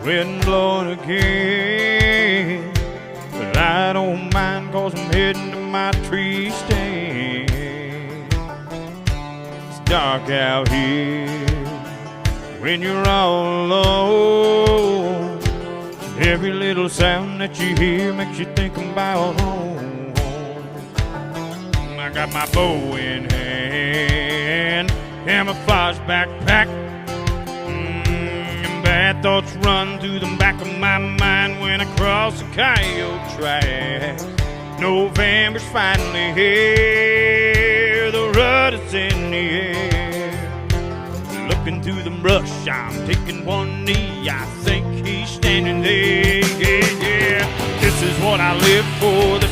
wind blowing again, but I don't mind 'cause I'm heading to my tree stand. It's dark out here when you're all alone. Every little sound that you hear makes you think about home. I got my bow in hand, camouflage backpack. Bad thoughts run through the back of my mind when I cross the coyote tracks. November's finally here, the rut is in the air. Looking through the brush, I'm taking one knee, I think he's standing there. Yeah, yeah. This is what I live for, the